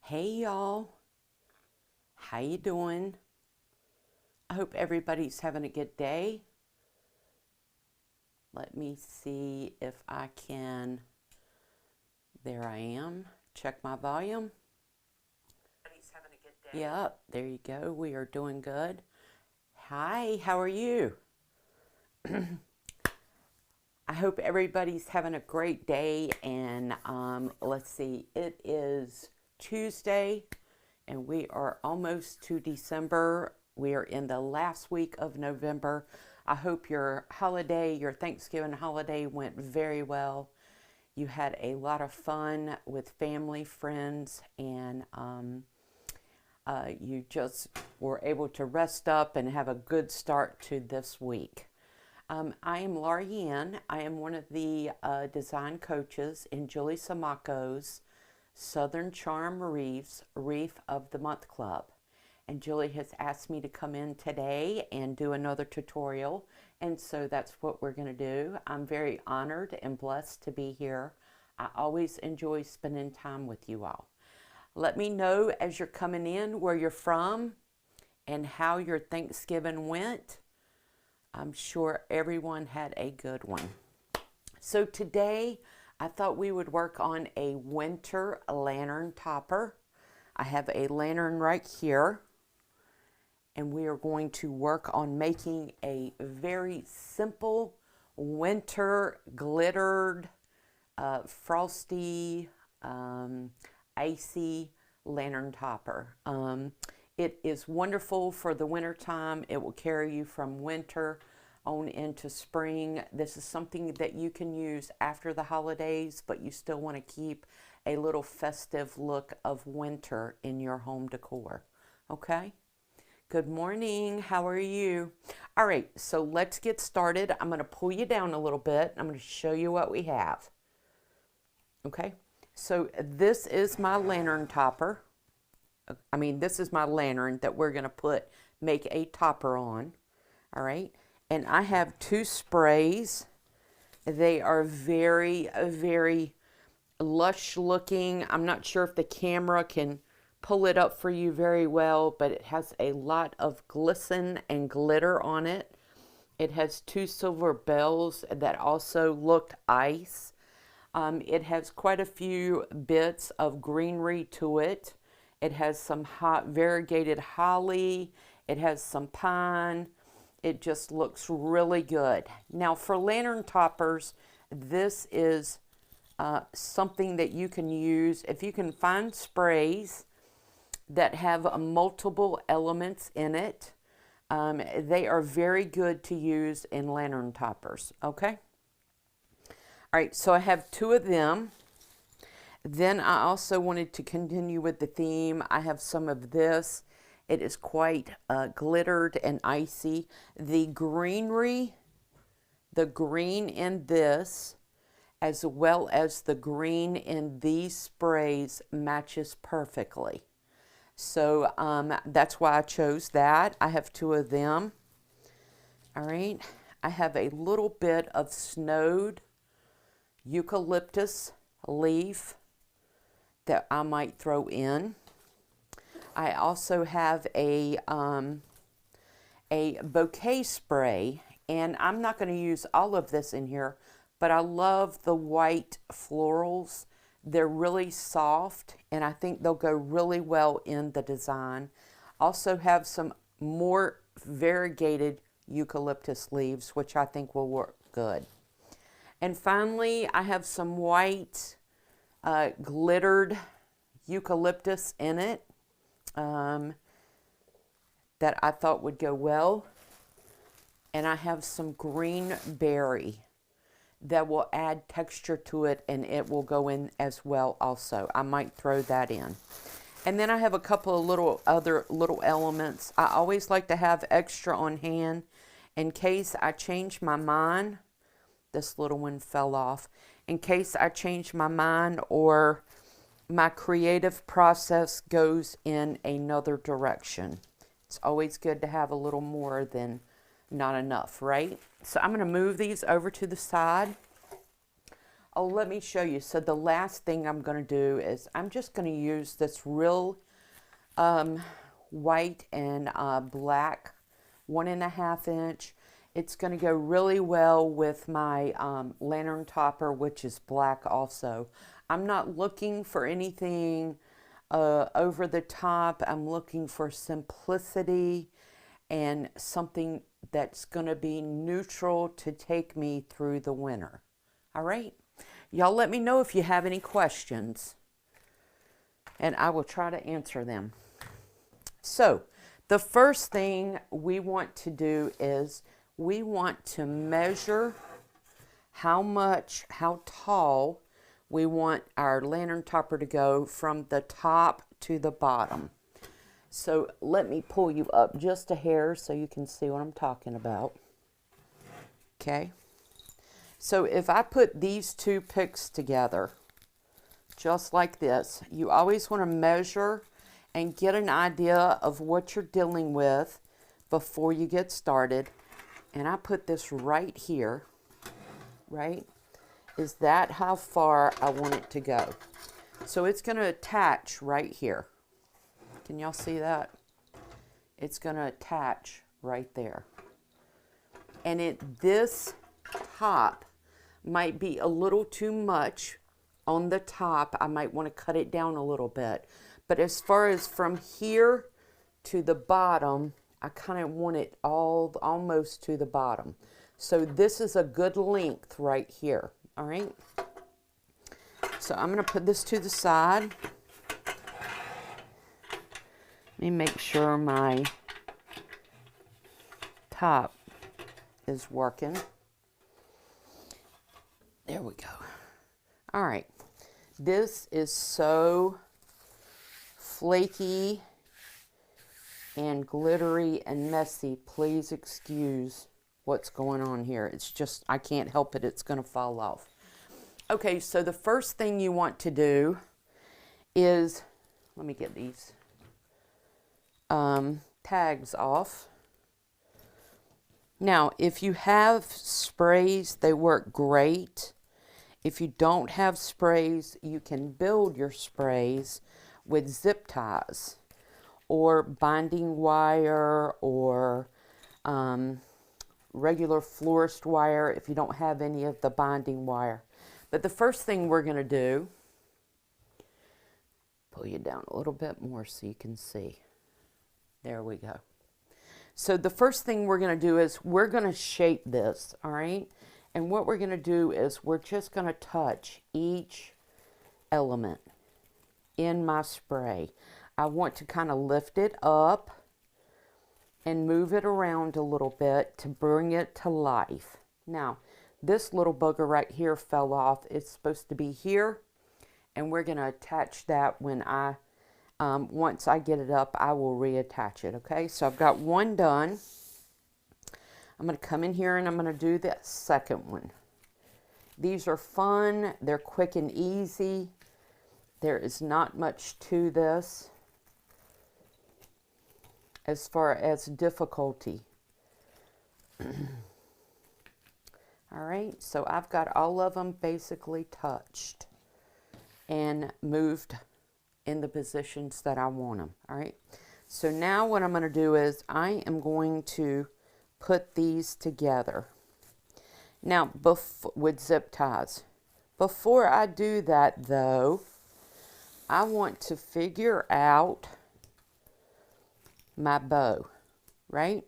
Hey y'all, how you doing? I hope everybody's having a good day. Let me see if I can, there I am, check my volume. Everybody's having a good day. Yep, there you go, we are doing good. Hi, how are you? I hope everybody's having a great day, and let's see, it is Tuesday, and we are almost to December. We are in the last week of November. I hope your holiday, your Thanksgiving holiday went very well. You had a lot of fun with family, friends, and you just were able to rest up and have a good start to this week. I am Laurie. I am one of the design coaches in Julie Samako's Southern Charm Wreaths Wreath of the Month Club. And Julie has asked me to come in today and do another tutorial. And so that's what we're going to do. I'm very honored and blessed to be here. I always enjoy spending time with you all. Let me know as you're coming in where you're from and how your Thanksgiving went. I'm sure everyone had a good one. So today I thought we would work on a winter lantern topper. I have a lantern right here, and we are going to work on making a very simple winter glittered, frosty, icy lantern topper. It is wonderful for the winter time. It will carry you from winter on into spring. This is something that you can use after the holidays, but you still want to keep a little festive look of winter in your home decor. Okay? Good morning. How are you? All right, so let's get started. I'm going to pull you down a little bit. I'm going to show you what we have. Okay? So this is my lantern topper. This is my lantern that we're going to make a topper on. All right. And I have two sprays. They are very, very lush looking. I'm not sure if the camera can pull it up for you very well, but it has a lot of glisten and glitter on it. It has two silver bells that also look ice. It has quite a few bits of greenery to it. It has some variegated holly. It has some pine. It just looks really good. Now for lantern toppers, this is something that you can use. If you can find sprays that have multiple elements in it, they are very good to use in lantern toppers, okay? All right, so I have two of them. Then I also wanted to continue with the theme. I have some of this. It is quite glittered and icy. The greenery, the green in this, as well as the green in these sprays matches perfectly. So that's why I chose that. I have two of them. All right. I have a little bit of snowed eucalyptus leaf that I might throw in. I also have a bouquet spray, and I'm not going to use all of this in here, but I love the white florals. They're really soft, and I think they'll go really well in the design. Also have some more variegated eucalyptus leaves, which I think will work good. And finally, I have some white glittered eucalyptus in it that I thought would go well. And I have some green berry that will add texture to it, and it will go in as well also. I might throw that in. And then I have a couple of other little elements. I always like to have extra on hand in case I change my mind. This little one fell off. In case I change my mind or my creative process goes in another direction. It's always good to have a little more than not enough, right? So I'm going to move these over to the side. Oh, let me show you. So the last thing I'm going to do is I'm just going to use this real white and black 1.5 inch. It's going to go really well with my lantern topper, which is black also. I'm not looking for anything over the top. I'm looking for simplicity and something that's going to be neutral to take me through the winter. All right? Y'all let me know if you have any questions, and I will try to answer them. So, the first thing we want to do is we want to measure how tall we want our lantern topper to go from the top to the bottom. So let me pull you up just a hair so you can see what I'm talking about. Okay. So if I put these two picks together, just like this, you always want to measure and get an idea of what you're dealing with before you get started. And I put this right here, right? Is that how far I want it to go? So it's going to attach right here. Can y'all see that? It's going to attach right there. And this top might be a little too much on the top. I might want to cut it down a little bit. But as far as from here to the bottom, I kind of want it almost to the bottom. So this is a good length right here. All right. So I'm going to put this to the side. Let me make sure my top is working. There we go. All right. This is so flaky and glittery and messy. Please excuse what's going on here. It's just, I can't help it. It's going to fall off. Okay, so the first thing you want to do is, let me get these tags off. Now, if you have sprays, they work great. If you don't have sprays, you can build your sprays with zip ties or binding wire or regular florist wire if you don't have any of the binding wire. But the first thing we're going to do, pull you down a little bit more so you can see. There we go. So the first thing we're going to do is we're going to shape this, all right? And what we're going to do is we're just going to touch each element in my spray. I want to kind of lift it up and move it around a little bit to bring it to life. Now, this little bugger right here fell off. It's supposed to be here, and we're going to attach that when once I get it up, I will reattach it, okay? So I've got one done. I'm going to come in here and I'm going to do the second one. These are fun. They're quick and easy. There is not much to this as far as difficulty. All right, so I've got all of them basically touched and moved in the positions that I want them. All right, so now what I'm going to do is I am going to put these together. Now, with zip ties. Before I do that, though, I want to figure out my bow, right?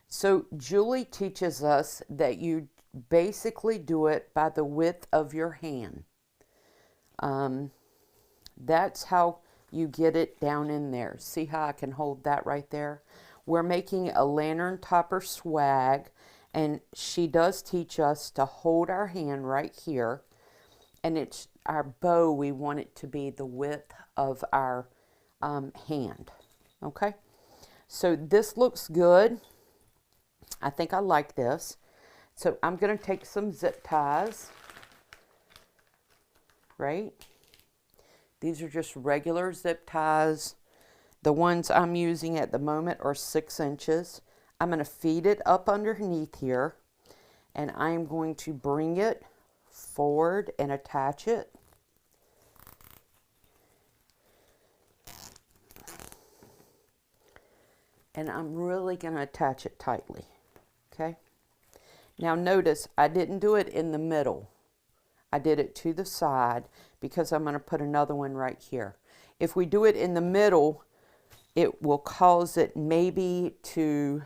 So Julie teaches us that you basically do it by the width of your hand. That's how you get it down in there. See how I can hold that right there? We're making a lantern topper swag, and she does teach us to hold our hand right here, and it's our bow. We want it to be the width of our hand. Okay, so this looks good. I think I like this. So I'm going to take some zip ties, right? These are just regular zip ties. The ones I'm using at the moment are 6 inches. I'm going to feed it up underneath here, and I'm going to bring it forward and attach it. And I'm really going to attach it tightly. Okay. Now notice I didn't do it in the middle. I did it to the side because I'm going to put another one right here. If we do it in the middle, it will cause it maybe to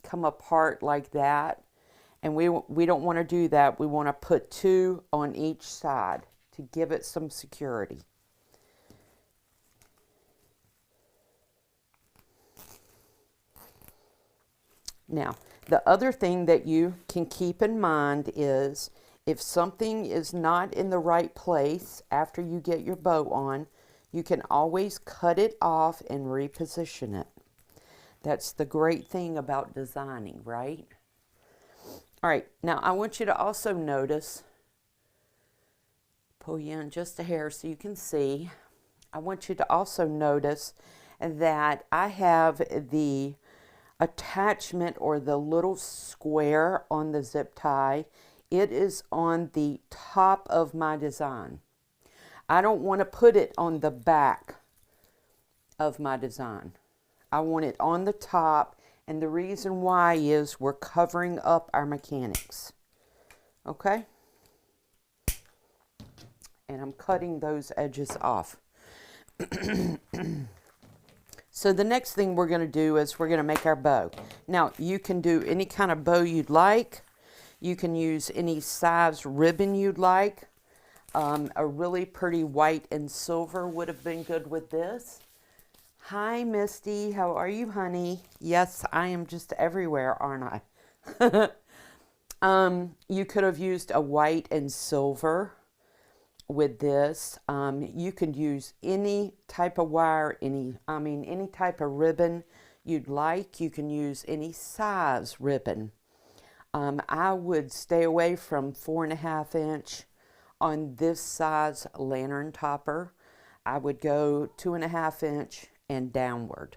come apart like that. And we don't want to do that. We want to put two on each side to give it some security. Now, the other thing that you can keep in mind is if something is not in the right place after you get your bow on, you can always cut it off and reposition it. That's the great thing about designing, right? All right, now I want you to also notice, pull you in just a hair so you can see. I want you to also notice that I have the attachment or the little square on the zip tie. It is on the top of my design. I don't want to put it on the back of my design. I want it on the top, and the reason why is we're covering up our mechanics. Okay? And I'm cutting those edges off. So the next thing we're going to do is we're going to make our bow. Now, you can do any kind of bow you'd like. You can use any size ribbon you'd like. A really pretty white and silver would have been good with this. Hi, Misty. How are you, honey? Yes, I am just everywhere, aren't I? You could have used a white and silver with this. You could use any type of wire, any type of ribbon you'd like. You can use any size ribbon. I would stay away from 4.5 inch on this size lantern topper. I would go 2.5 inch and downward.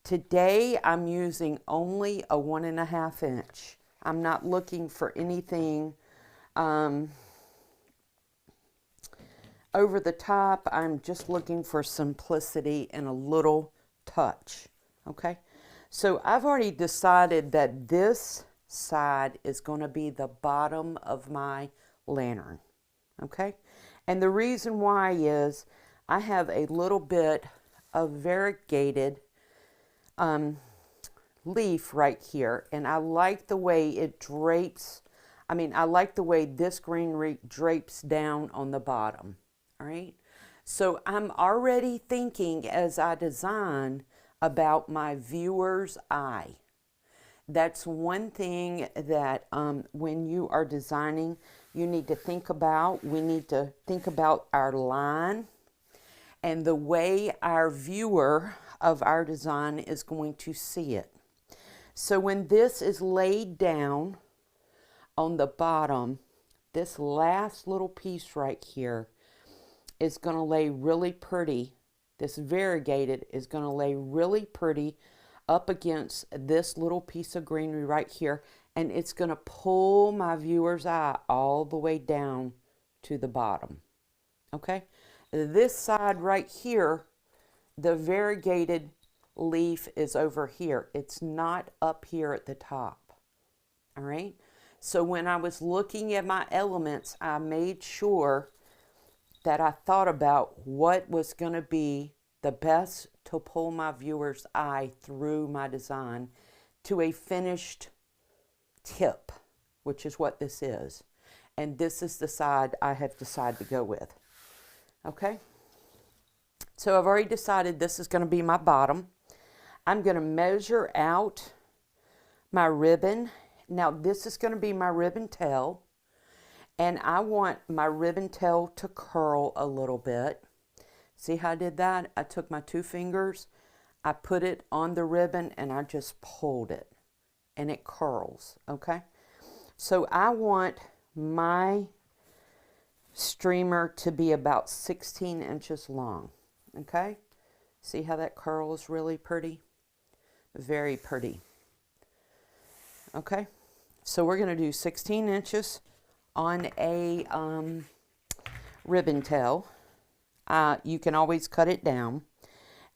Today I'm using only a 1.5 inch. I'm not looking for anything over the top. I'm just looking for simplicity and a little touch. Okay, so I've already decided that this side is going to be the bottom of my lantern. Okay, and the reason why is I have a little bit of variegated leaf right here, and I like the way it drapes. I like the way this green drapes down on the bottom. All right, so I'm already thinking as I design about my viewer's eye. That's one thing that when you are designing, you need to think about. We need to think about our line and the way our viewer of our design is going to see it. So when this is laid down on the bottom, this last little piece right here is going to lay really pretty. This variegated is going to lay really pretty up against this little piece of greenery right here, and it's going to pull my viewer's eye all the way down to the bottom. Okay, this side right here, the variegated leaf is over here. It's not up here at the top. All right, so when I was looking at my elements, I made sure that I thought about what was going to be the best to pull my viewer's eye through my design to a finished tip, which is what this is. And this is the side I have decided to go with. Okay? So I've already decided this is going to be my bottom. I'm going to measure out my ribbon. Now this is going to be my ribbon tail. And I want my ribbon tail to curl a little bit. See how I did that? I took my 2 fingers, I put it on the ribbon, and I just pulled it. And it curls, okay? So I want my streamer to be about 16 inches long, okay? See how that curls really pretty? Very pretty. Okay, so we're going to do 16 inches on a ribbon tail. You can always cut it down.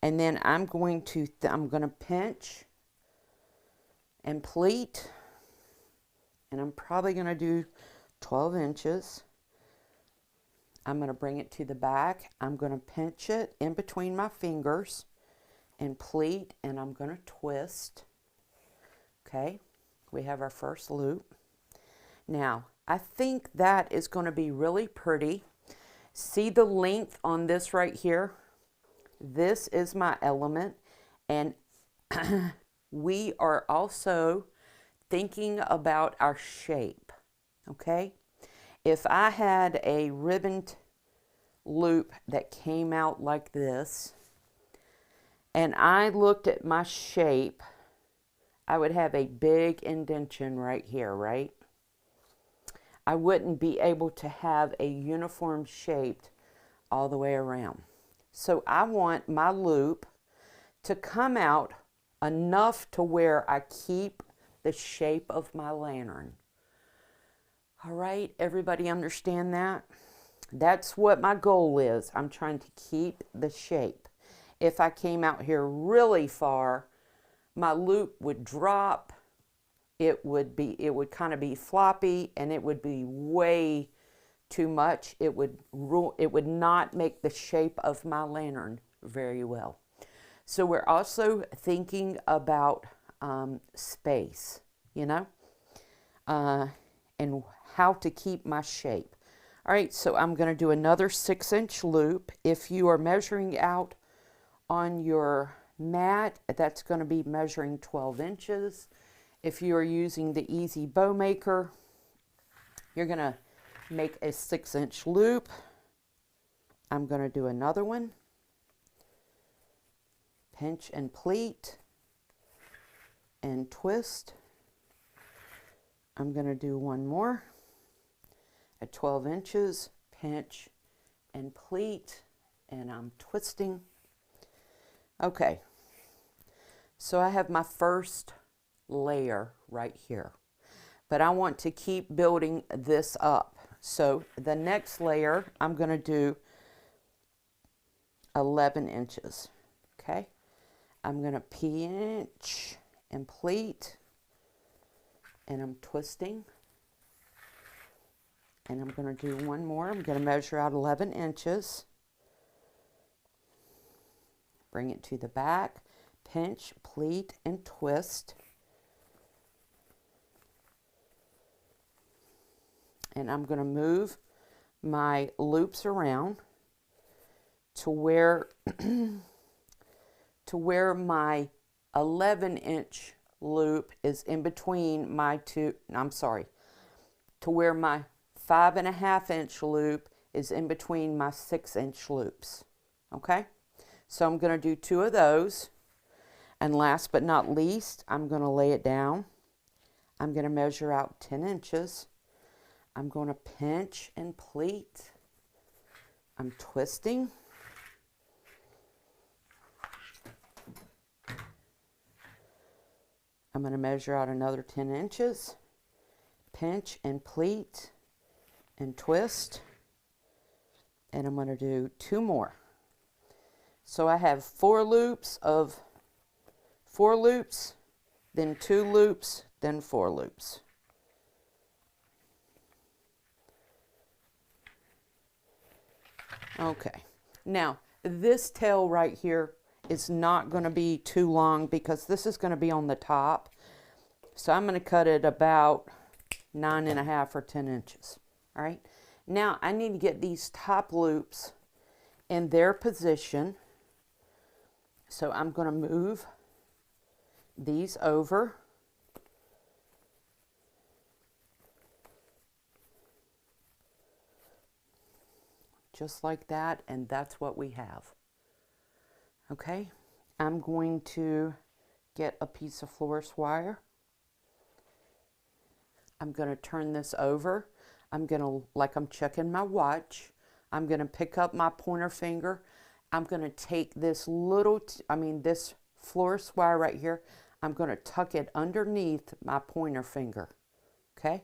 And then I'm going to pinch and pleat. And I'm probably going to do 12 inches. I'm going to bring it to the back. I'm going to pinch it in between my fingers and pleat, and I'm going to twist. Okay, we have our first loop. Now, I think that is going to be really pretty. See the length on this right here? This is my element, and we are also thinking about our shape, okay? If I had a ribbon loop that came out like this, and I looked at my shape, I would have a big indentation right here, right? I wouldn't be able to have a uniform shape all the way around. So I want my loop to come out enough to where I keep the shape of my lantern. All right, everybody understand that? That's what my goal is. I'm trying to keep the shape. If I came out here really far, my loop would drop. It would kind of be floppy, and it would be way too much. It would not make the shape of my lantern very well. So we're also thinking about space, you know, and how to keep my shape. All right, so I'm going to do another 6-inch loop. If you are measuring out on your mat, that's going to be measuring 12 inches. If you are using the Easy Bow Maker, you're going to make a 6-inch loop. I'm going to do another one. Pinch and pleat and twist. I'm going to do one more at 12 inches, pinch and pleat, and I'm twisting. Okay, so I have my first layer right here, but I want to keep building this up. So the next layer, I'm going to do 11 inches. Okay, I'm going to pinch and pleat, and I'm twisting, and I'm going to do one more. I'm going to measure out 11 inches, bring it to the back, pinch, pleat, and twist. And I'm going to move my loops around to where my 11-inch loop is in between my to where my 5.5-inch loop is in between my 6-inch loops. Okay, so I'm going to do 2 of those, and last but not least, I'm going to lay it down. I'm going to measure out 10 inches. I'm going to pinch and pleat. I'm twisting. I'm going to measure out another 10 inches, pinch and pleat and twist, and I'm going to do 2 more. So I have 4 loops, then 2 loops, then 4 loops. Okay, now this tail right here is not going to be too long because this is going to be on the top. So I'm going to cut it about 9.5 or 10 inches. All right, now I need to get these top loops in their position. So I'm going to move these over. Just like that, and that's what we have. Okay, I'm going to get a piece of florist wire. I'm going to turn this over. I'm going to, like I'm checking my watch, I'm going to pick up my pointer finger. I'm going to take this this florist wire right here. I'm going to tuck it underneath my pointer finger. Okay,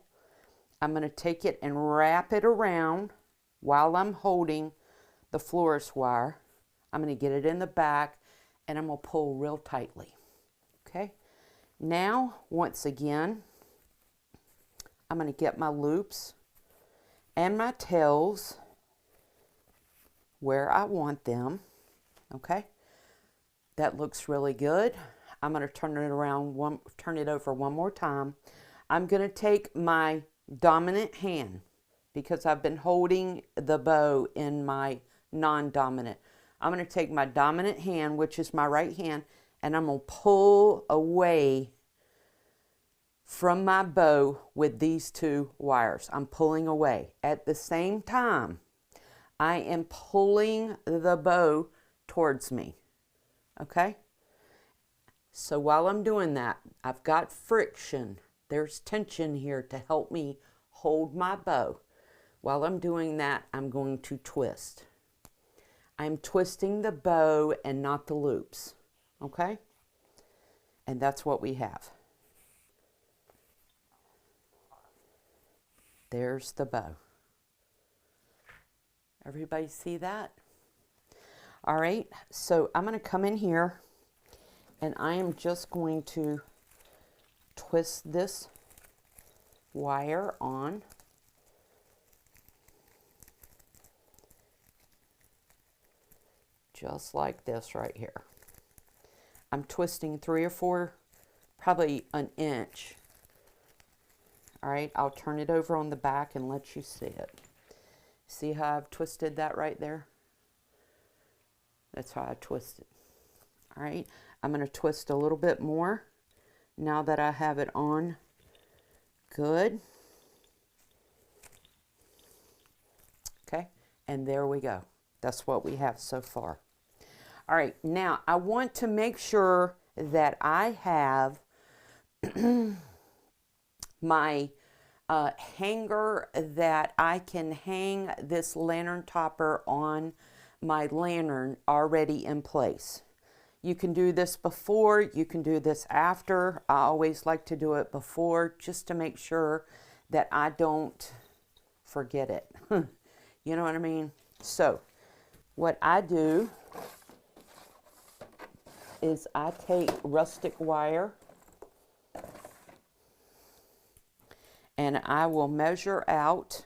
I'm going to take it and wrap it around while I'm holding the florist wire. I'm going to get it in the back and I'm going to pull real tightly. Okay. Now, once again, I'm going to get my loops and my tails where I want them. Okay. That looks really good. I'm going to turn it around, turn it over one more time. I'm going to take my dominant hand because I've been holding the bow in my non-dominant. I'm going to take my dominant hand, which is my right hand, and I'm going to pull away from my bow with these two wires. I'm pulling away. At the same time, I am pulling the bow towards me. Okay? So while I'm doing that, I've got friction. There's tension here to help me hold my bow. While I'm doing that, I'm going to twist. I'm twisting the bow and not the loops. Okay? And that's what we have. There's the bow. Everybody see that? All right, so I'm going to come in here and I am just going to twist this wire on. Just like this right here. I'm twisting 3 or 4, probably an inch. All right, I'll turn it over on the back and let you see it. See how I've twisted that right there? That's how I twist it. All right, I'm going to twist a little bit more now that I have it on good. Okay, and there we go. That's what we have so far. All right, now I want to make sure that I have my hanger that I can hang this lantern topper on my lantern already in place. You can do this before, you can do this after. I always like to do it before just to make sure that I don't forget it. You know what I mean? So what I do is I take rustic wire and I will measure out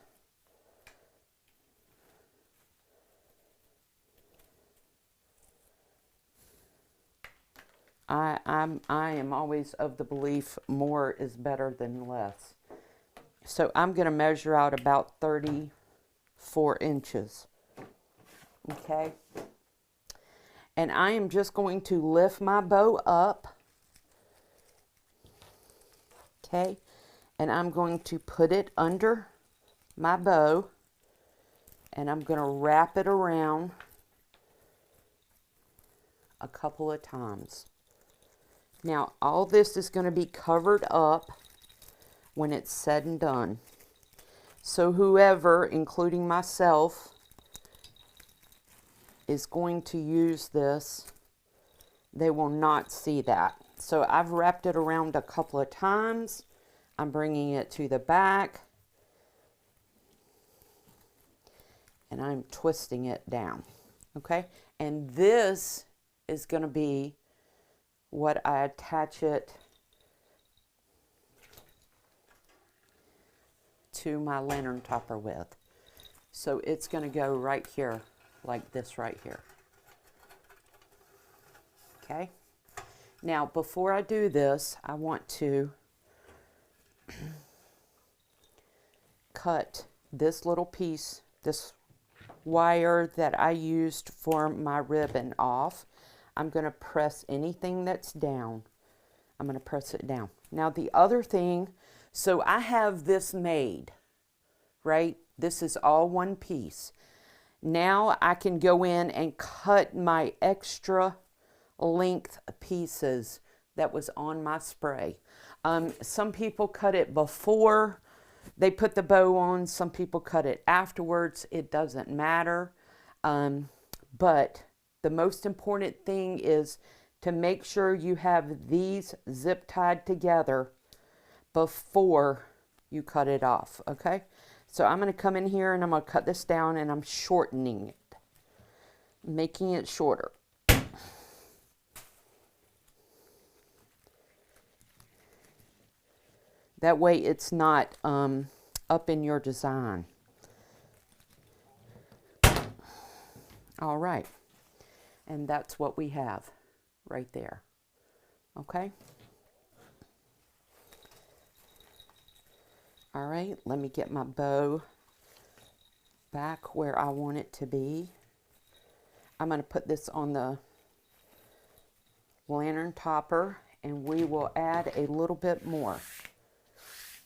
I am always of the belief more is better than less. So I'm going to measure out about 34 inches. Okay. And I am just going to lift my bow up. Okay. And I'm going to put it under my bow. And I'm going to wrap it around a couple of times. Now, all this is going to be covered up when it's said and done. So whoever, including myself, is going to use this, they will not see that. So I've wrapped it around a couple of times. I'm bringing it to the back. And I'm twisting it down. Okay? And this is going to be what I attach it to my lantern topper with. So it's going to go right here, like this right here. Okay? Now, before I do this, I want to cut this little piece, this wire that I used for my ribbon off. I'm going to press anything that's down. I'm going to press it down. Now the other thing, so I have this made, right? This is all one piece. Now I can go in and cut my extra length pieces that was on my spray. Some people cut it before they put the bow on. Some people cut it afterwards. It doesn't matter. But the most important thing is to make sure you have these zip tied together before you cut it off, okay? So I'm going to come in here and I'm going to cut this down, and I'm shortening it, making it shorter. That way it's not up in your design. All right. And that's what we have right there. Okay. All right, let me get my bow back where I want it to be. I'm going to put this on the lantern topper, and we will add a little bit more.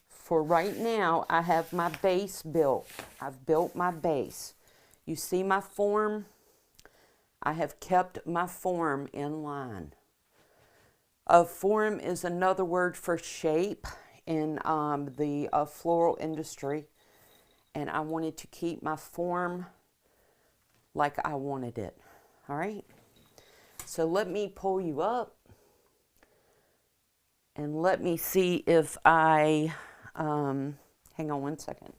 For right now, I have my base built. I've built my base. You see my form? I have kept my form in line. A form is another word for shape in the floral industry, and I wanted to keep my form like I wanted it. All right, so let me pull you up and let me see if I hang on one second.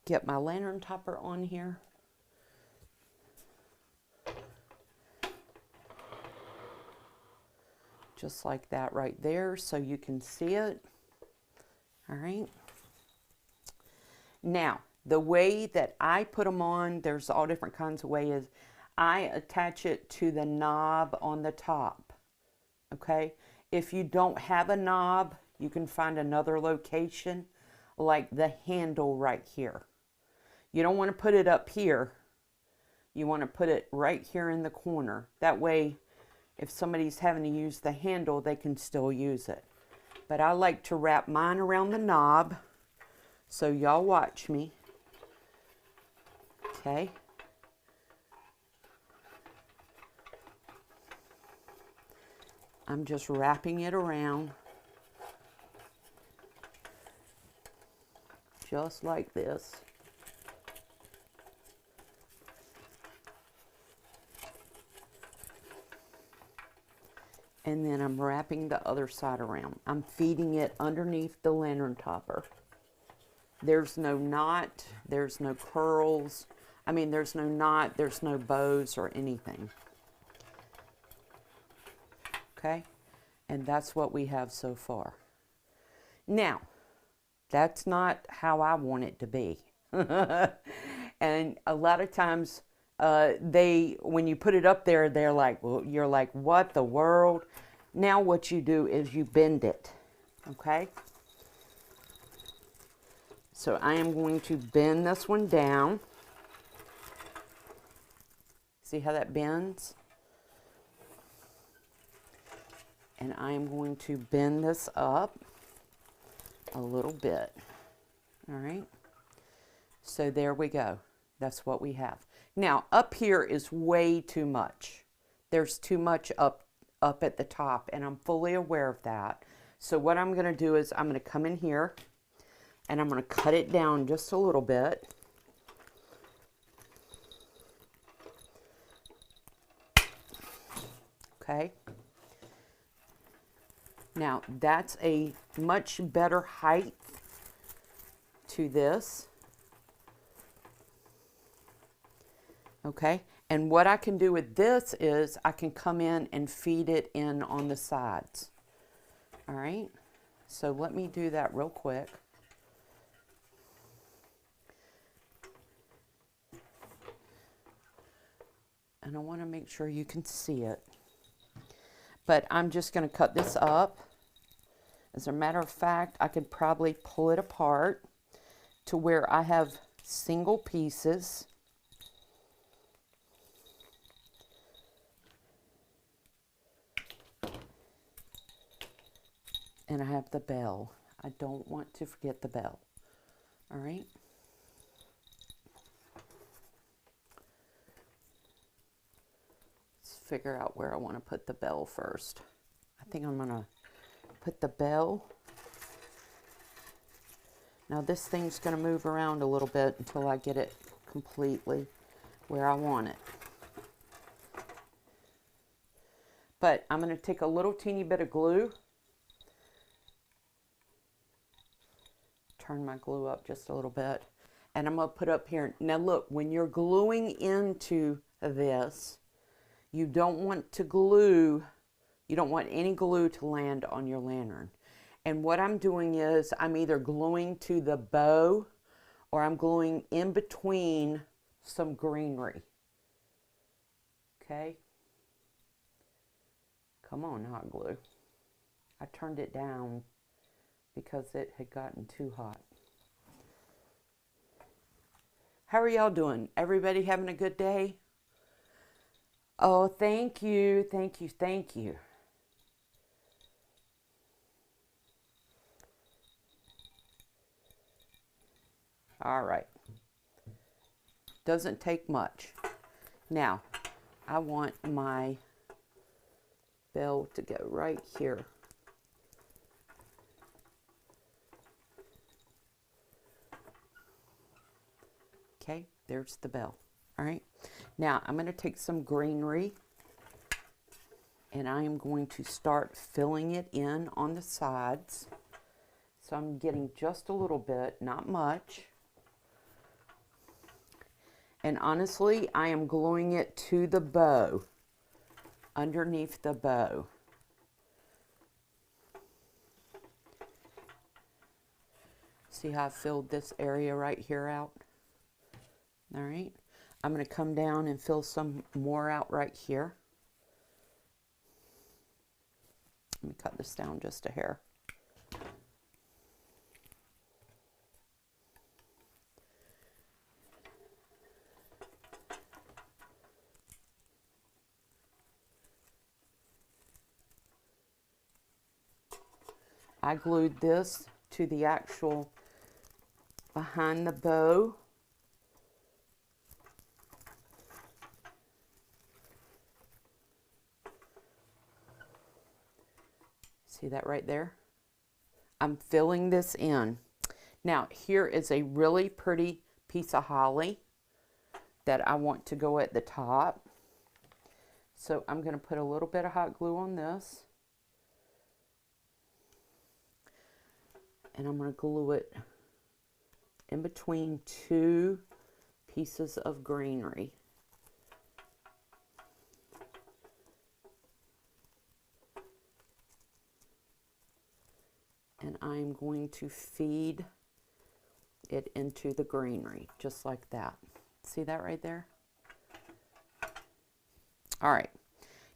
Get my lantern topper on here. Just like that right there, so you can see it. All right. Now, the way that I put them on, there's all different kinds of ways. I attach it to the knob on the top. Okay. If you don't have a knob, you can find another location, like the handle right here. You don't want to put it up here. You want to put it right here in the corner. That way, if somebody's having to use the handle, they can still use it. But I like to wrap mine around the knob. So y'all watch me. Okay. I'm just wrapping it around. Just like this. And then I'm wrapping the other side around. I'm feeding it underneath the lantern topper. There's no knot, there's no curls. I mean, there's no knot, there's no bows or anything. Okay? And that's what we have so far. Now, that's not how I want it to be. And a lot of times, when you put it up there, they're like, well, you're like, what the world? Now what you do is you bend it, okay? So I am going to bend this one down. See how that bends? And I am going to bend this up a little bit, all right? So there we go. That's what we have. Now, up here is way too much. There's too much up at the top, and I'm fully aware of that. So what I'm going to do is I'm going to come in here, and I'm going to cut it down just a little bit. Okay. Now, that's a much better height to this. Okay, and what I can do with this is I can come in and feed it in on the sides. All right, so let me do that real quick. And I want to make sure you can see it. But I'm just going to cut this up. As a matter of fact, I could probably pull it apart to where I have single pieces. And I have the bell. I don't want to forget the bell. All right. Let's figure out where I want to put the bell first. I think I'm going to put the bell. Now this thing's going to move around a little bit until I get it completely where I want it. But I'm going to take a little teeny bit of glue. Turn my glue up just a little bit. And I'm going to put up here. Now look, when you're gluing into this, you don't want to glue, you don't want any glue to land on your lantern. And what I'm doing is I'm either gluing to the bow or I'm gluing in between some greenery. Okay? Come on, hot glue. I turned it down because it had gotten too hot. How are y'all doing? Everybody having a good day? Oh, thank you, thank you, thank you. All right. Doesn't take much. Now, I want my bell to go right here. Okay, there's the bell. All right. Now, I'm going to take some greenery and I am going to start filling it in on the sides. So I'm getting just a little bit, not much. And honestly, I am gluing it to the bow, underneath the bow. See how I filled this area right here out? All right. I'm going to come down and fill some more out right here. Let me cut this down just a hair. I glued this to the actual behind the bow. See that right there? I'm filling this in. Now, here is a really pretty piece of holly that I want to go at the top. So I'm going to put a little bit of hot glue on this. And I'm going to glue it in between two pieces of greenery. And I'm going to feed it into the greenery, just like that. See that right there? All right.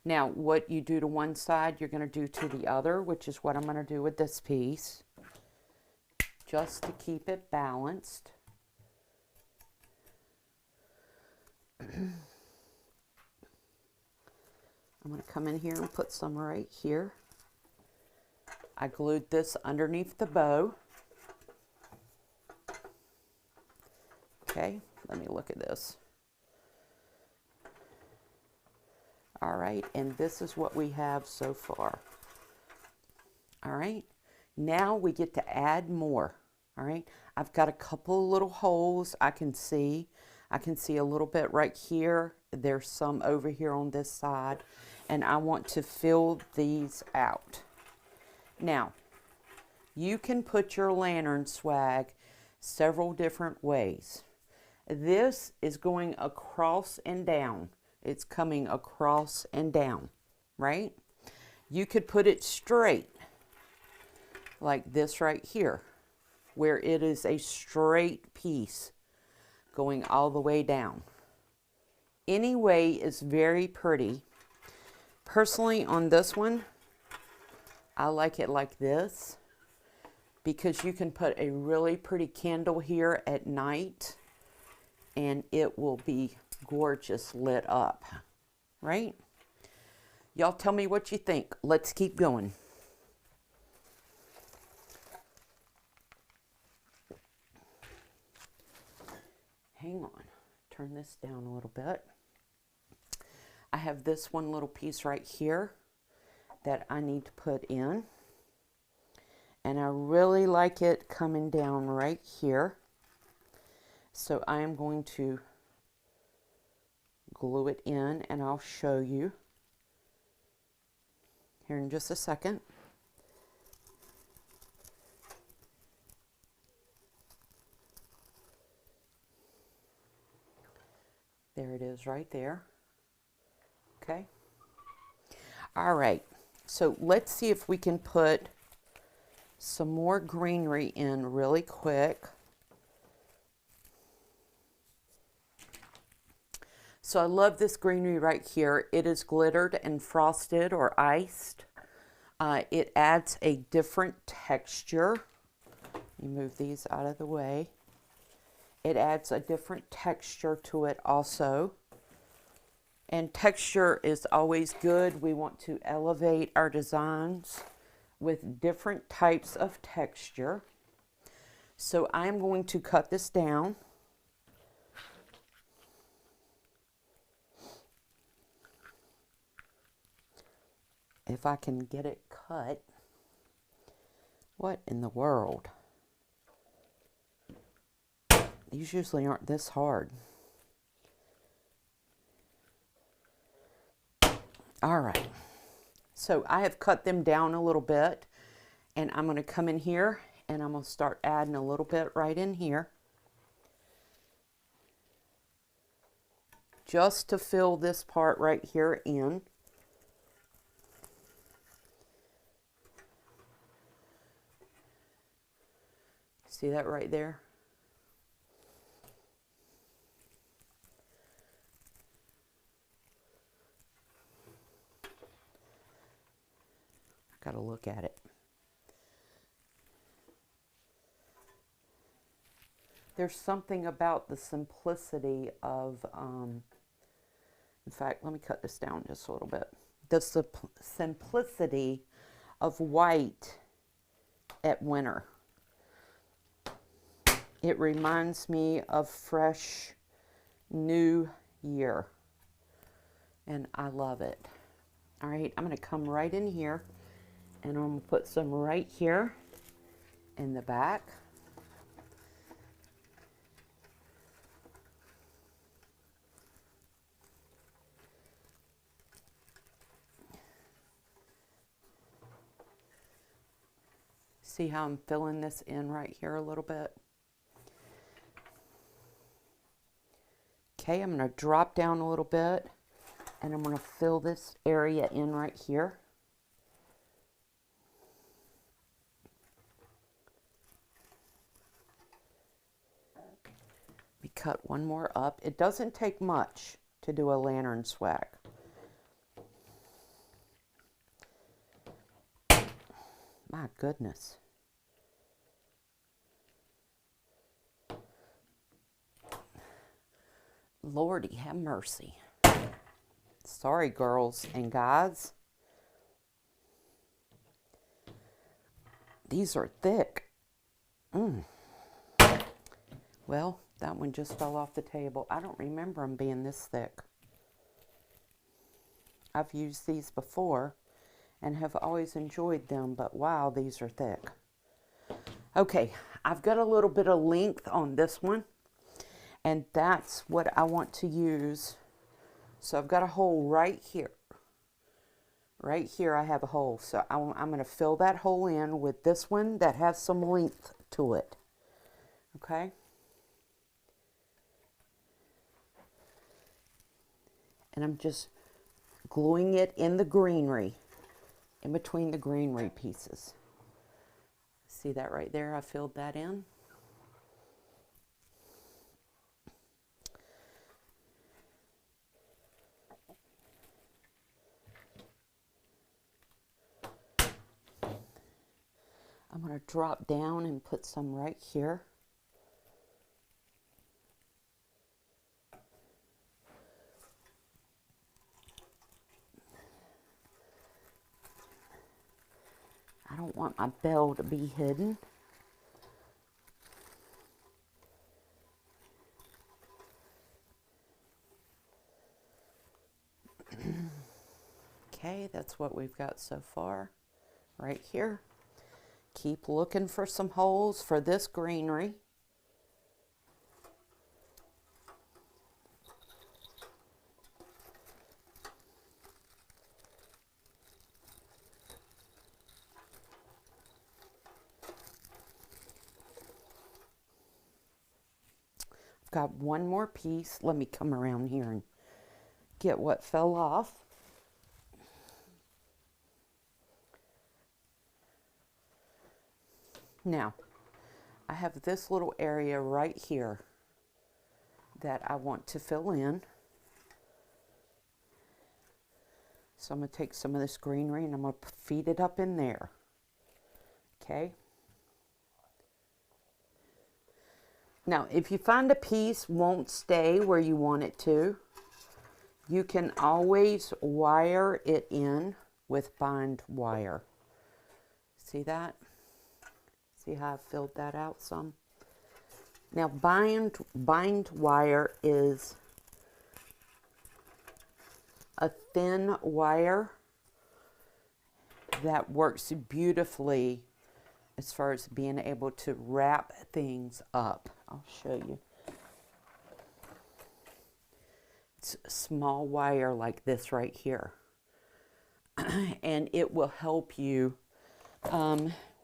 Now, what you do to one side, you're going to do to the other, which is what I'm going to do with this piece, just to keep it balanced. I'm going to come in here and put some right here. I glued this underneath the bow. Okay, let me look at this. All right, and this is what we have so far. All right, now we get to add more. All right, I've got a couple little holes I can see. I can see a little bit right here. There's some over here on this side, and I want to fill these out. Now, you can put your lantern swag several different ways. This is going across and down. It's coming across and down, right? You could put it straight, like this right here, where it is a straight piece going all the way down. Any way is very pretty. Personally, on this one, I like it like this because you can put a really pretty candle here at night and it will be gorgeous lit up, right? Y'all tell me what you think. Let's keep going. Hang on, turn this down a little bit. I have this one little piece right here that I need to put in. And I really like it coming down right here. So I am going to glue it in and I'll show you. here in just a second. There it is right there. Okay. All right. So let's see if we can put some more greenery in really quick. So I love this greenery right here. It is glittered and frosted or iced. It adds a different texture. You move these out of the way. It adds a different texture to it also. And texture is always good. We want to elevate our designs with different types of texture. So I'm going to cut this down. If I can get it cut. What in the world? These usually aren't this hard. All right. So I have cut them down a little bit, and I'm going to come in here and I'm going to start adding a little bit right in here. Just to fill this part right here in. See that right there? I gotta look at it. There's something about the simplicity of, in fact, let me cut this down just a little bit. The simplicity of white at winter. It reminds me of fresh, new year. And I love it. All right, I'm going to come right in here. And I'm going to put some right here in the back. See how I'm filling this in right here a little bit? Okay, I'm going to drop down a little bit, and I'm going to fill this area in right here. We cut one more up. It doesn't take much to do a lantern swag. My goodness. Lordy, have mercy. Sorry, girls and guys. These are thick. Well, that one just fell off the table. I don't remember them being this thick. I've used these before and have always enjoyed them, but wow, these are thick. Okay, I've got a little bit of length on this one, and that's what I want to use. So I've got a hole right here. Right here I have a hole. So I'm going to fill that hole in with this one that has some length to it. Okay. And I'm just gluing it in the greenery, in between the greenery pieces. See that right there? I filled that in. I'm going to drop down and put some right here. I don't want my bell to be hidden. Okay, that's what we've got so far right here. Keep looking for some holes for this greenery. got one more piece. Let me come around here and get what fell off. Now, I have this little area right here that I want to fill in. So I'm going to take some of this greenery and I'm going to feed it up in there. Okay. Now, if you find a piece won't stay where you want it to, you can always wire it in with bind wire. See that? See how I filled that out some? Now, bind wire is a thin wire that works beautifully as far as being able to wrap things up. I'll show you. It's a small wire like this right here. And it will help you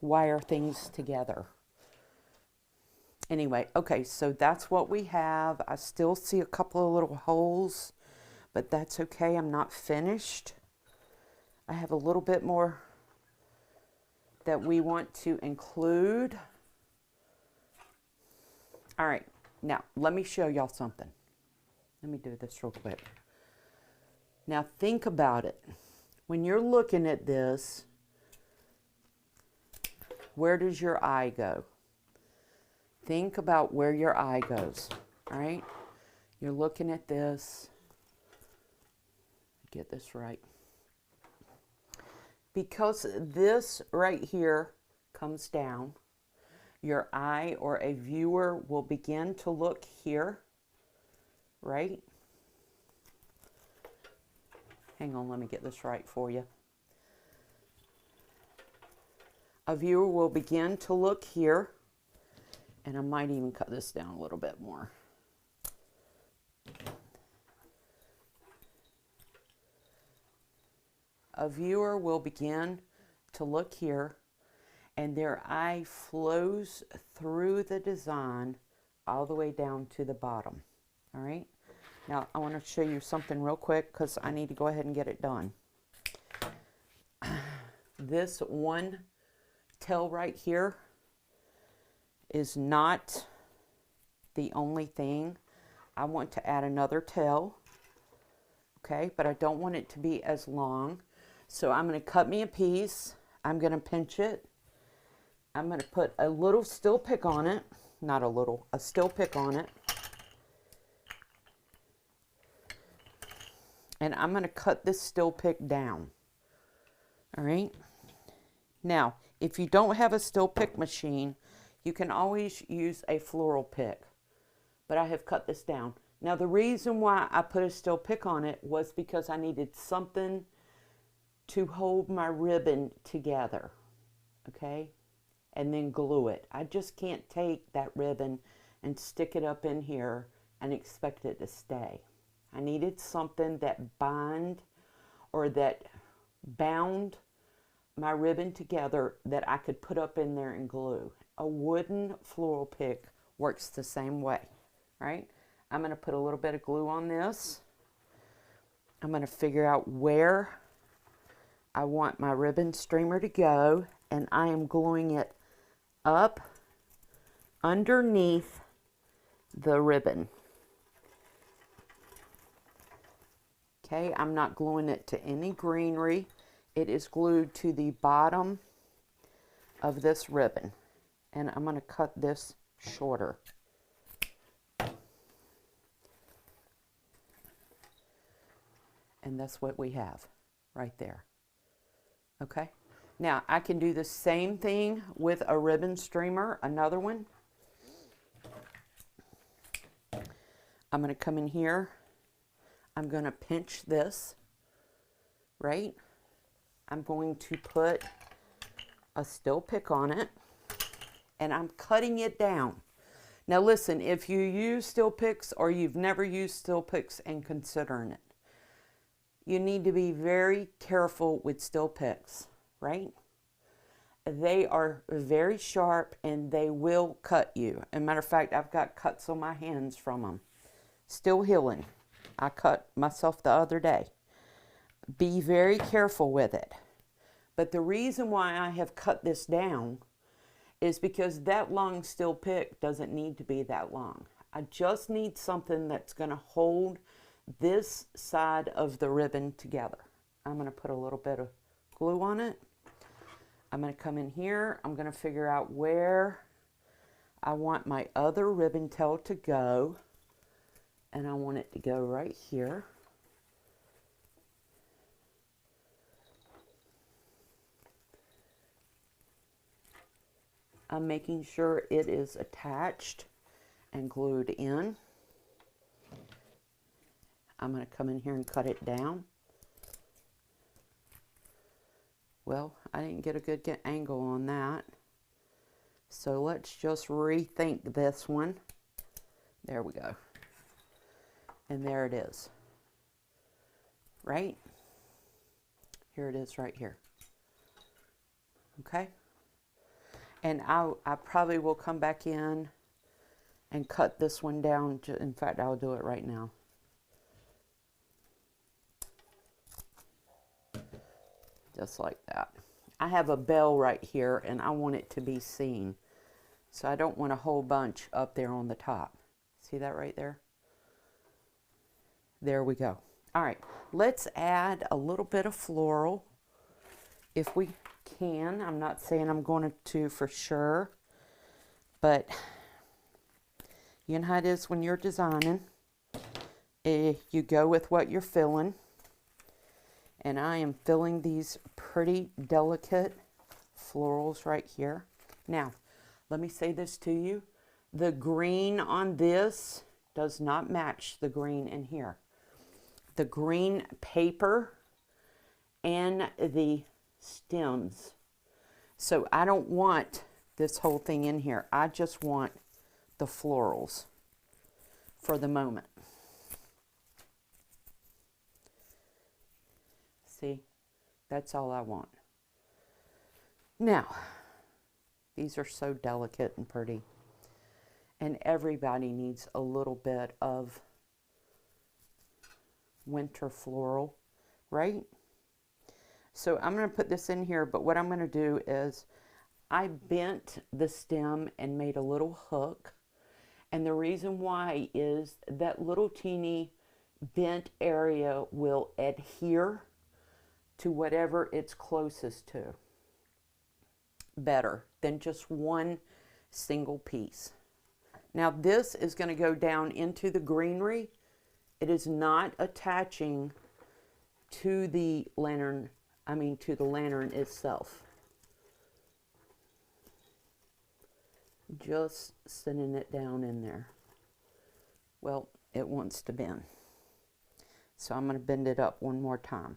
wire things together. Anyway, okay, so that's what we have. I still see a couple of little holes, but that's okay. I'm not finished. I have a little bit more that we want to include. All right, now let me show y'all something. Let me do this real quick. Now think about it. When you're looking at this, where does your eye go? Think about where your eye goes, all right? You're looking at this. Get this right. Because this right here comes down, your eye or a viewer will begin to look here, right? Hang on, let me get this right for you. A viewer will begin to look here, and I might even cut this down a little bit more. A viewer will begin to look here, and their eye flows through the design all the way down to the bottom. All right? Now, I want to show you something real quick because I need to go ahead and get it done. This one tail right here is not the only thing. I want to add another tail, okay? But I don't want it to be as long. So I'm going to cut me a piece. I'm going to pinch it. I'm going to put a little steel pick on it. Not a little, a steel pick on it. And I'm going to cut this steel pick down. All right. Now, if you don't have a steel pick machine, you can always use a floral pick. But I have cut this down. Now, the reason why I put a steel pick on it was because I needed something to hold my ribbon together, okay, and then glue it. I just can't take that ribbon and stick it up in here and expect it to stay. I needed something that bound my ribbon together that I could put up in there and glue. A wooden floral pick works the same way, right? I'm going to put a little bit of glue on this. I'm going to figure out where I want my ribbon streamer to go, and I am gluing it up underneath the ribbon. Okay, I'm not gluing it to any greenery. It is glued to the bottom of this ribbon, and I'm going to cut this shorter. And that's what we have right there. Okay, now I can do the same thing with a ribbon streamer, another one. I'm going to come in here. I'm going to pinch this, right? I'm going to put a steel pick on it, and I'm cutting it down. Now listen, if you use steel picks or you've never used steel picks and considering it, you need to be very careful with steel picks, right? They are very sharp and they will cut you. As a matter of fact, I've got cuts on my hands from them. Still healing. I cut myself the other day. Be very careful with it. But the reason why I have cut this down is because that long steel pick doesn't need to be that long. I just need something that's going to hold this side of the ribbon together. I'm going to put a little bit of glue on it. I'm going to come in here. I'm going to figure out where I want my other ribbon tail to go. And I want it to go right here. I'm making sure it is attached and glued in. I'm going to come in here and cut it down. Well, I didn't get a good angle on that. So let's just rethink this one. There we go. And there it is. Right? Here it is right here. Okay? And I probably will come back in and cut this one down. In fact, I'll do it right now. Just like that. I have a bell right here and I want it to be seen. So I don't want a whole bunch up there on the top. See that right there? There we go. All right, let's add a little bit of floral if we can. I'm not saying I'm going to for sure, but you know how it is when you're designing. You go with what you're feeling. And I am filling these pretty delicate florals right here. Now, let me say this to you. The green on this does not match the green in here. The green paper and the stems. So I don't want this whole thing in here. I just want the florals for the moment. See, that's all I want. Now, these are so delicate and pretty. And everybody needs a little bit of winter floral, right? So I'm going to put this in here, but what I'm going to do is I bent the stem and made a little hook. And the reason why is that little teeny bent area will adhere to whatever it's closest to better than just one single piece. Now this is going to go down into the greenery. It is not attaching to the lantern, to the lantern itself. Just sending it down in there. Well, it wants to bend. So I'm going to bend it up one more time.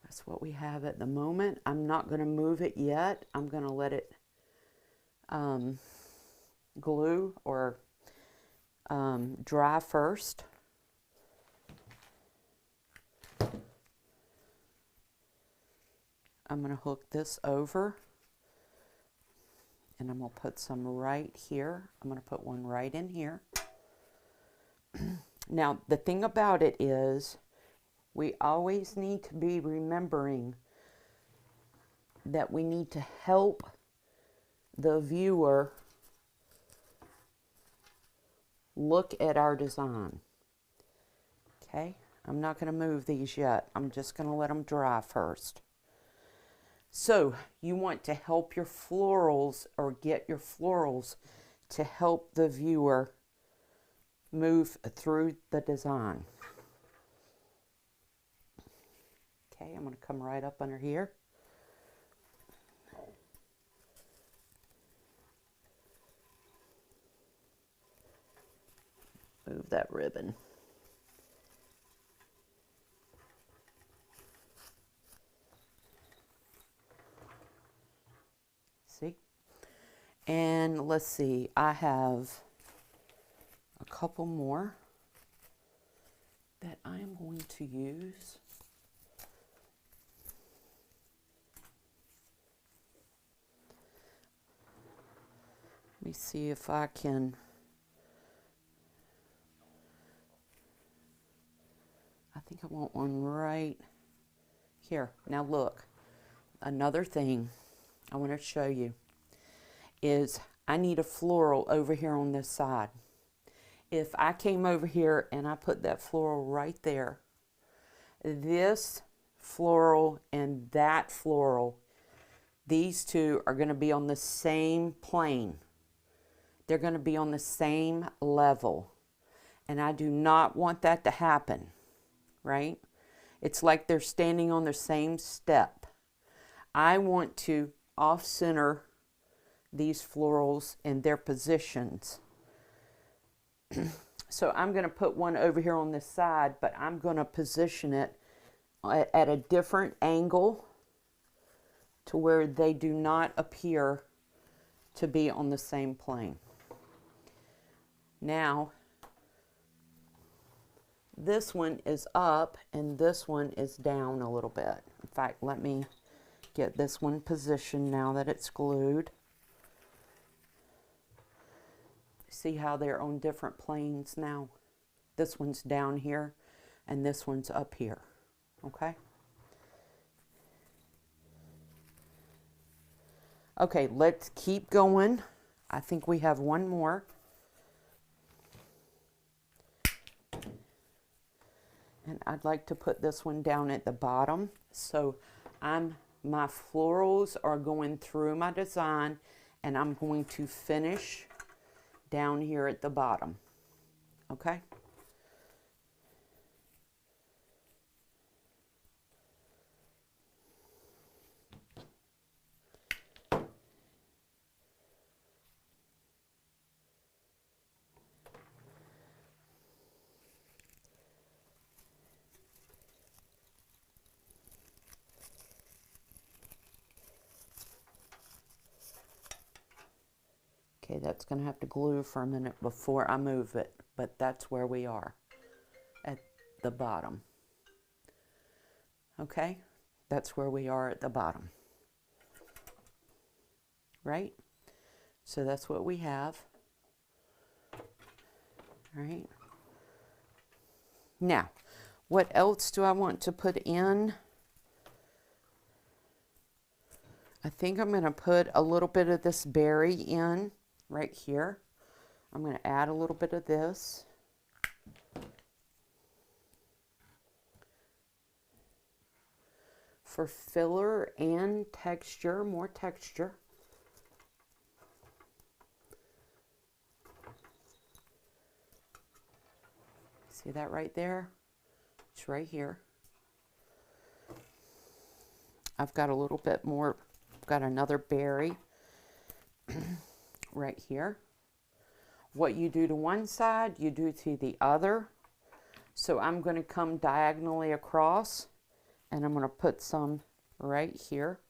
That's what we have at the moment. I'm not going to move it yet. I'm going to let it glue or dry first. I'm going to hook this over and I'm going to put some right here. I'm going to put one right in here. Now, the thing about it is we always need to be remembering that we need to help the viewer look at our design. Okay, I'm not going to move these yet. I'm just going to let them dry first. So you want to help your florals or get your florals to help the viewer move through the design. Okay, I'm going to come right up under here. Move that ribbon. See? And let's see, I have a couple more that I am going to use. Let me see if I can. I think I want one right here. Now look, another thing I want to show you is I need a floral over here on this side. If I came over here and I put that floral right there, this floral and that floral, these two are going to be on the same plane. They're going to be on the same level. And I do not want that to happen, right? It's like they're standing on the same step. I want to off-center these florals in their positions. So I'm going to put one over here on this side, but I'm going to position it at a different angle to where they do not appear to be on the same plane. Now, this one is up and this one is down a little bit. In fact, let me get this one positioned now that it's glued. See how they're on different planes now? This one's down here and this one's up here, okay? Okay, let's keep going. I think we have one more. And I'd like to put this one down at the bottom. So my florals are going through my design and I'm going to finish down here at the bottom. Okay? Okay, that's going to have to glue for a minute before I move it, but that's where we are, at the bottom. Okay, that's where we are at the bottom. Right? So that's what we have. Right? Now, what else do I want to put in? I think I'm going to put a little bit of this berry in right here. I'm going to add a little bit of this. For filler and texture, more texture. See that right there? It's right here. I've got a little bit more, I've got another berry right here. What you do to one side, you do to the other. So I'm going to come diagonally across and I'm going to put some right here.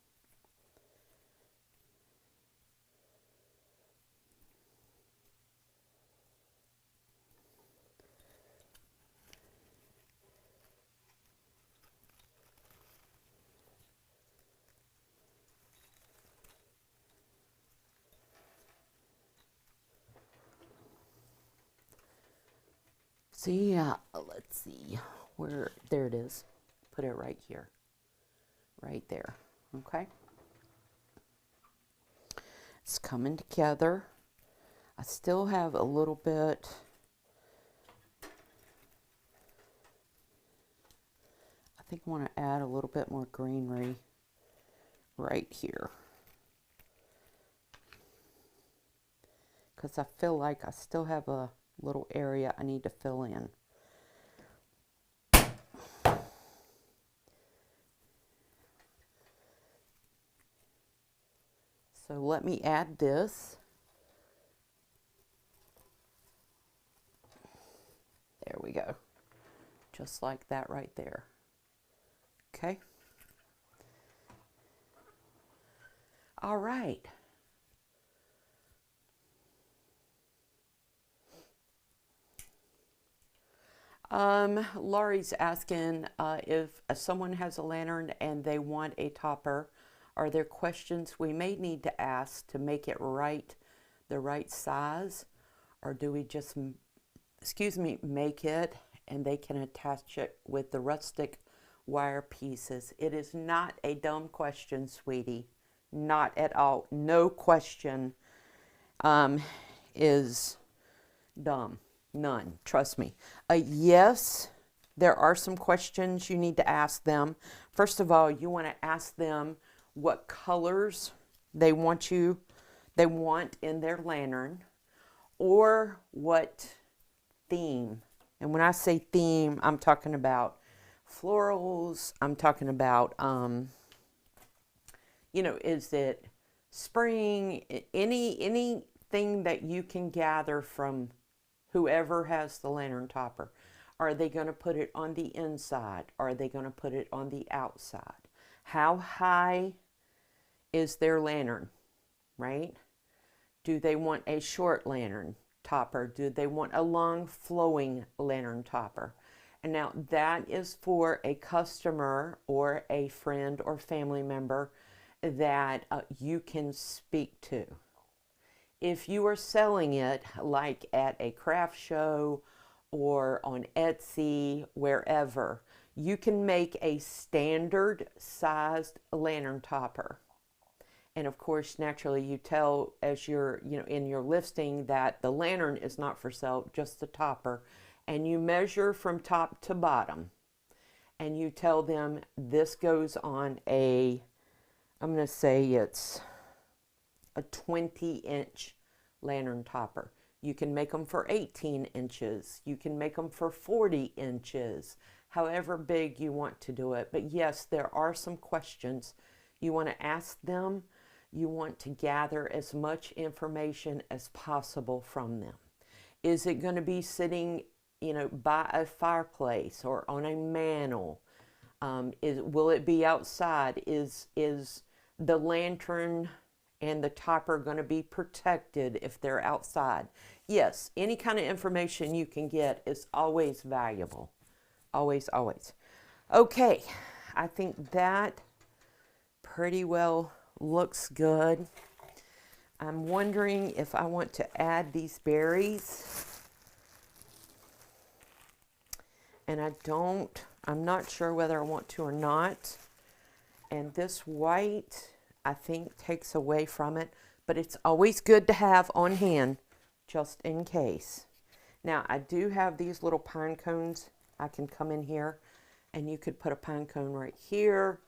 See, let's see, where, there it is. Put it right here, right there, okay? It's coming together. I still have a little bit, I think I want to add a little bit more greenery right here. Because I feel like I still have a little area I need to fill in. So let me add this. There we go. Just like that right there. Okay. All right. Laurie's asking if someone has a lantern and they want a topper, are there questions we may need to ask to make it the right size, or do we just, excuse me, make it and they can attach it with the rustic wire pieces? It is not a dumb question, sweetie. Not at all. No question is dumb. None. Trust me. Yes, there are some questions you need to ask them. First of all, you want to ask them what colors they want in their lantern, or what theme. And when I say theme, I'm talking about florals. I'm talking about, is it spring? Anything that you can gather from whoever has the lantern topper. Are they going to put it on the inside? Are they going to put it on the outside? How high is their lantern, right? Do they want a short lantern topper? Do they want a long flowing lantern topper? And now that is for a customer or a friend or family member that you can speak to. If you are selling it like at a craft show or on Etsy, wherever, you can make a standard sized lantern topper. And of course, naturally, you tell as you're, in your listing that the lantern is not for sale, just the topper. And you measure from top to bottom. And you tell them this goes on I'm going to say it's a 20-inch lantern topper. You can make them for 18 inches. You can make them for 40 inches, however big you want to do it. But yes, there are some questions you want to ask them. You want to gather as much information as possible from them. Is it going to be sitting, by a fireplace or on a mantle? Will it be outside? Is the lantern and the topper going to be protected if they're outside? Yes, any kind of information you can get is always valuable. Always, always. Okay, I think that pretty well looks good. I'm wondering if I want to add these berries. And I'm not sure whether I want to or not. And this white, I think, takes away from it, but it's always good to have on hand just in case. Now, I do have these little pine cones. I can come in here and you could put a pine cone right here,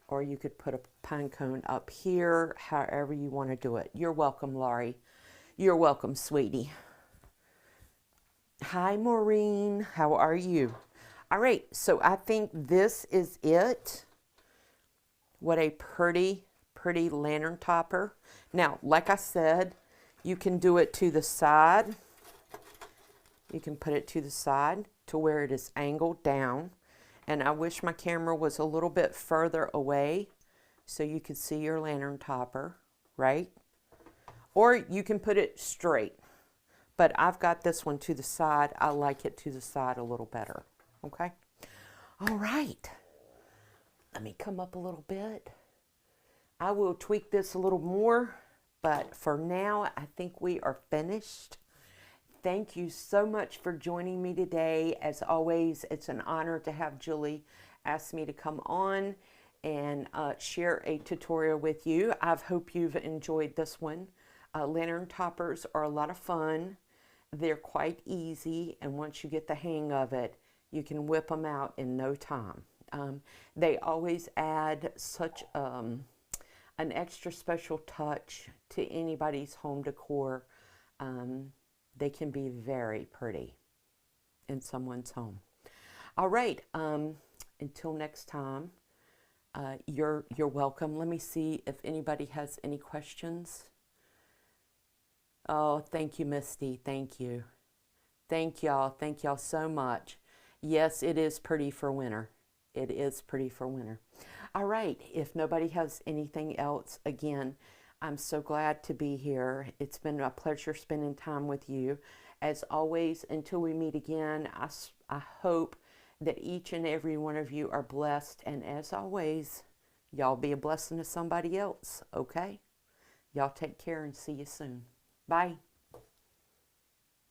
or you could put a pine cone up here, however you want to do it. You're welcome, Laurie. You're welcome, sweetie. Hi, Maureen. How are you? All right, so I think this is it. What a pretty, pretty lantern topper. Now, like I said, you can do it to the side. You can put it to the side to where it is angled down. And I wish my camera was a little bit further away so you could see your lantern topper, right? Or you can put it straight. But I've got this one to the side. I like it to the side a little better, okay? All right. Let me come up a little bit. I will tweak this a little more, but for now, I think we are finished. Thank you so much for joining me today. As always, it's an honor to have Julie ask me to come on and share a tutorial with you. I hope you've enjoyed this one. Lantern toppers are a lot of fun. They're quite easy, and once you get the hang of it, you can whip them out in no time. They always add such an extra special touch to anybody's home decor. They can be very pretty in someone's home. All right, until next time, you're welcome. Let me see if anybody has any questions. Oh, thank you, Misty. Thank you. Thank y'all. Thank y'all so much. Yes, it is pretty for winter. It is pretty for winter. All right, if nobody has anything else, again, I'm so glad to be here. It's been a pleasure spending time with you. As always, until we meet again, I hope that each and every one of you are blessed. And as always, y'all be a blessing to somebody else, okay? Y'all take care and see you soon. Bye.